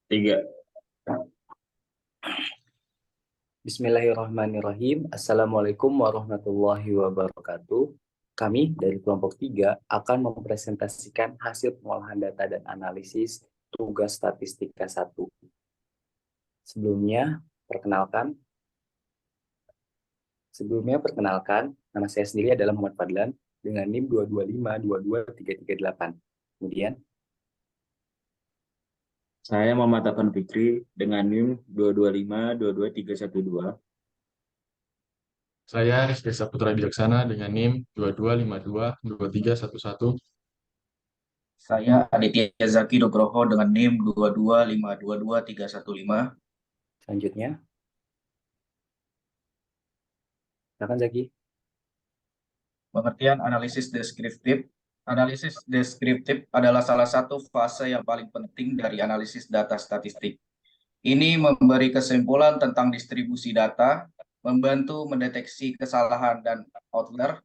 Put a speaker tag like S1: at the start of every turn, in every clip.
S1: Tiga.
S2: Bismillahirrahmanirrahim. Assalamualaikum warahmatullahi wabarakatuh. Kami dari kelompok 3 akan mempresentasikan hasil pengolahan data dan analisis tugas statistika 1. Sebelumnya perkenalkan, nama saya sendiri adalah Muhammad Fadlan dengan NIM 225223338. Kemudian,
S1: Saya Muhammad Afan Fikri dengan NIM 225-22312.
S3: Saya Rizky Saputra Bijaksana dengan NIM 22522311.
S4: Saya Aditya Zaki Nugroho dengan NIM 225222315.
S2: selanjutnya, silakan Zaki.
S4: Pengertian analisis deskriptif. Analisis deskriptif adalah salah satu fase yang paling penting dari analisis data statistik. Ini memberi kesimpulan tentang distribusi data, membantu mendeteksi kesalahan dan outlier,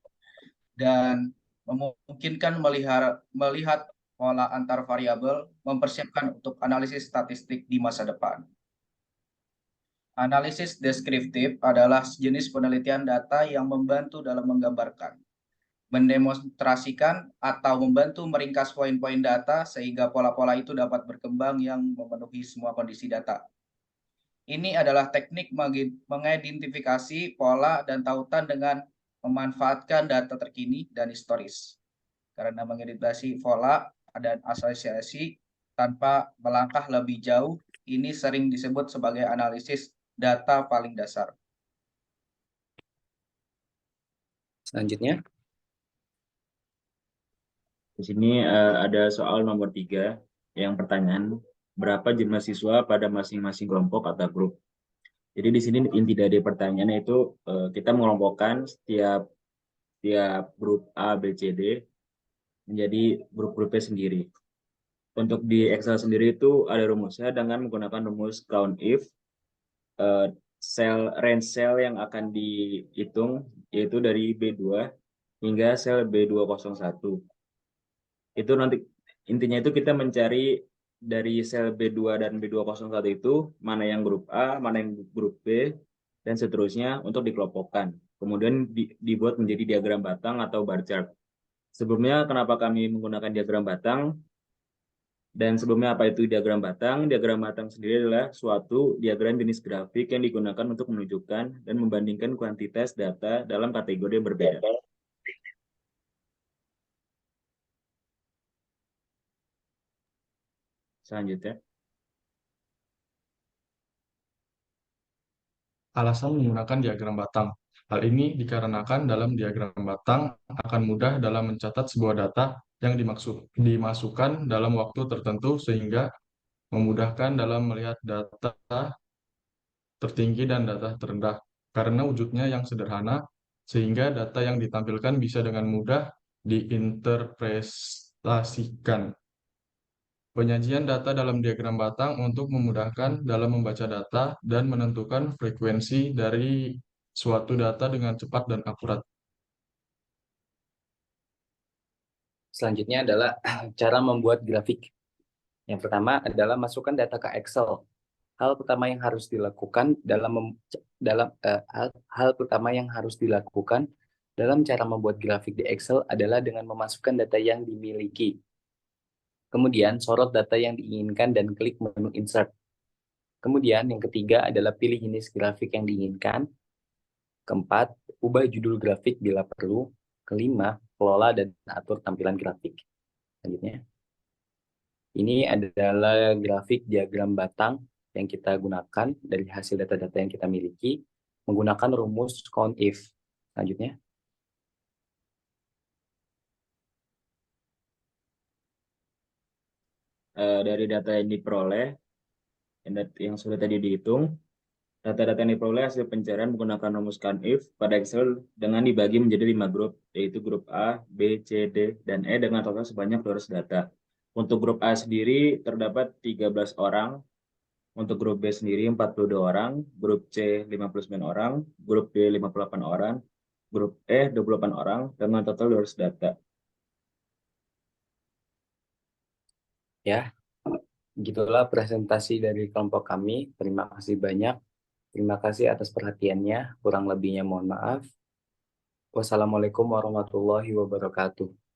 S4: dan memungkinkan melihat pola antar variabel, mempersiapkan untuk analisis statistik di masa depan. Analisis deskriptif adalah jenis penelitian data yang membantu dalam menggambarkan, mendemonstrasikan, atau membantu meringkas poin-poin data sehingga pola-pola itu dapat berkembang yang memenuhi semua kondisi data. Ini adalah teknik mengidentifikasi pola dan tautan dengan memanfaatkan data terkini dan historis. Karena mengidentifikasi pola dan asosiasi tanpa melangkah lebih jauh, ini sering disebut sebagai analisis data paling dasar.
S2: Selanjutnya,
S1: Di sini ada soal nomor 3 yang pertanyaan, berapa jumlah siswa pada masing-masing kelompok atau grup? Jadi di sini inti dari pertanyaannya itu kita mengelompokkan setiap grup A, B, C, D menjadi grup-grupnya sendiri. Untuk di Excel sendiri itu ada rumusnya dengan menggunakan rumus count if. Range sel yang akan dihitung yaitu dari B2 hingga sel B201. Itu nanti intinya itu kita mencari dari sel B2 dan B201 itu mana yang grup A, mana yang grup B, dan seterusnya untuk dikelompokkan. Kemudian dibuat menjadi diagram batang atau bar chart. Sebelumnya kenapa kami menggunakan diagram batang? Dan sebelumnya apa itu diagram batang? Diagram batang sendiri adalah suatu diagram jenis grafik yang digunakan untuk menunjukkan dan membandingkan kuantitas data dalam kategori yang berbeda. Selanjutnya.
S3: Alasan menggunakan diagram batang. Hal ini dikarenakan dalam diagram batang akan mudah dalam mencatat sebuah data yang dimasukkan dalam waktu tertentu sehingga memudahkan dalam melihat data tertinggi dan data terendah. Karena wujudnya yang sederhana, sehingga data yang ditampilkan bisa dengan mudah diinterpretasikan. Penyajian data dalam diagram batang untuk memudahkan dalam membaca data dan menentukan frekuensi dari suatu data dengan cepat dan akurat.
S2: selanjutnya adalah cara membuat grafik. Yang pertama adalah masukkan data ke Excel. Hal pertama yang harus dilakukan dalam cara membuat grafik di Excel adalah dengan memasukkan data yang dimiliki. Kemudian sorot data yang diinginkan dan klik menu Insert. Kemudian yang ketiga adalah pilih jenis grafik yang diinginkan. Keempat, ubah judul grafik bila perlu. Kelima, kelola dan atur tampilan grafik. Selanjutnya, ini adalah grafik diagram batang yang kita gunakan dari hasil data-data yang kita miliki menggunakan rumus count if. Selanjutnya,
S1: Dari data yang diperoleh, yang sudah tadi dihitung, data-data yang diperoleh hasil pencarian menggunakan rumus count if pada Excel dengan dibagi menjadi 5 grup, yaitu grup A, B, C, D, dan E dengan total sebanyak 200 data. Untuk grup A sendiri terdapat 13 orang, untuk grup B sendiri 42 orang, grup C 59 orang, grup D 58 orang, grup E 28 orang, dengan total 200 data.
S2: ya, Gitulah presentasi dari kelompok kami. Terima kasih banyak. Terima kasih atas perhatiannya. Kurang lebihnya mohon maaf. Wassalamualaikum warahmatullahi wabarakatuh.